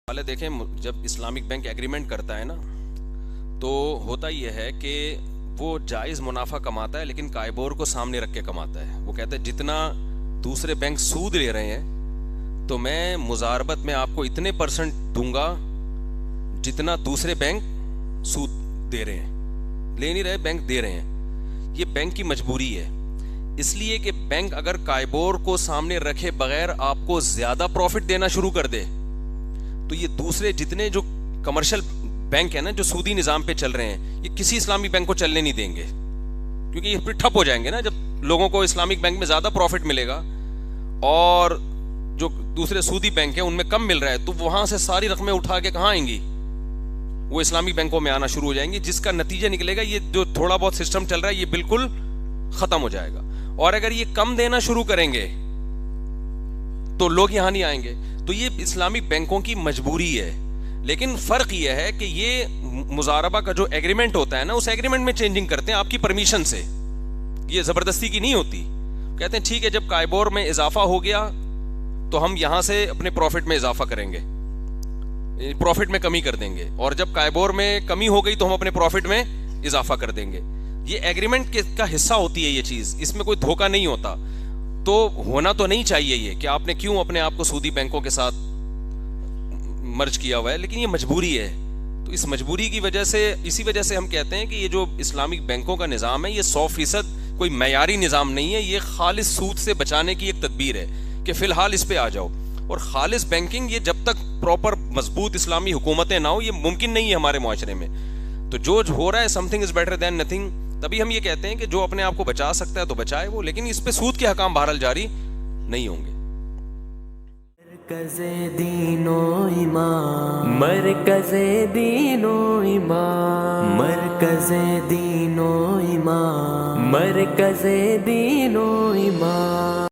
والے دیکھیں، جب اسلامک بینک ایگریمنٹ کرتا ہے نا تو ہوتا یہ ہے کہ وہ جائز منافع کماتا ہے لیکن کائبور کو سامنے رکھ کے کماتا ہے. وہ کہتا ہے جتنا دوسرے بینک سود لے رہے ہیں تو میں مزاربت میں آپ کو اتنے پرسنٹ دوں گا جتنا دوسرے بینک سود دے رہے ہیں. لے نہیں رہے، بینک دے رہے ہیں. یہ بینک کی مجبوری ہے، اس لیے کہ بینک اگر کائبور کو سامنے رکھے بغیر آپ کو زیادہ پروفٹ دینا شروع کر دے تو یہ دوسرے جتنے جو کمرشل بینک ہیں نا جو سودی نظام پہ چل رہے ہیں، یہ کسی اسلامی بینک کو چلنے نہیں دیں گے، کیونکہ یہ پھر ٹھپ ہو جائیں گے نا. جب لوگوں کو اسلامک بینک میں زیادہ پروفٹ ملے گا اور جو دوسرے سودی بینک ہیں ان میں کم مل رہا ہے تو وہاں سے ساری رقمیں اٹھا کے کہاں آئیں گی؟ وہ اسلامی بینکوں میں آنا شروع ہو جائیں گی، جس کا نتیجہ نکلے گا یہ جو تھوڑا بہت سسٹم چل رہا ہے یہ بالکل ختم ہو جائے گا. اور اگر یہ کم دینا شروع کریں گے تو لوگ یہاں نہیں آئیں گے. تو یہ اسلامی بینکوں کی مجبوری ہے. لیکن فرق یہ ہے کہ یہ مزاربہ کا جو ایگریمنٹ ہوتا ہے نا اس ایگریمنٹ میں چینجنگ کرتے ہیں آپ کی پرمیشن سے، یہ زبردستی کی نہیں ہوتی. کہتے ہیں ٹھیک ہے جب کائبور میں اضافہ ہو گیا تو ہم یہاں سے اپنے پروفٹ میں اضافہ کریں گے، پروفٹ میں کمی کر دیں گے، اور جب کائبور میں کمی ہو گئی تو ہم اپنے پروفٹ میں اضافہ کر دیں گے. یہ ایگریمنٹ کا حصہ ہوتی ہے یہ چیز، اس میں کوئی دھوکہ نہیں ہوتا. تو ہونا تو نہیں چاہیے یہ کہ آپ نے کیوں اپنے آپ کو سودی بینکوں کے ساتھ مرج کیا ہوا ہے، لیکن یہ مجبوری ہے. تو اس مجبوری کی وجہ سے، اسی وجہ سے ہم کہتے ہیں کہ یہ جو اسلامک بینکوں کا نظام ہے یہ 100% کوئی معیاری نظام نہیں ہے. یہ خالص سود سے بچانے کی ایک تدبیر ہے کہ فی الحال اس پہ آ جاؤ. اور خالص بینکنگ یہ جب تک پراپر مضبوط اسلامی حکومتیں نہ ہو یہ ممکن نہیں ہے ہمارے معاشرے میں. تو جو ہو رہا ہے some thing is better than nothing. تبھی ہم یہ کہتے ہیں کہ جو اپنے آپ کو بچا سکتا ہے تو بچائے وہ، لیکن اس پہ سود کے حکام بہرحال جاری نہیں ہوں گے. مرکز دین و ایمان، مرکز دین و ایمان، مرکز دین و ایمان، مرکز دین و ایمان.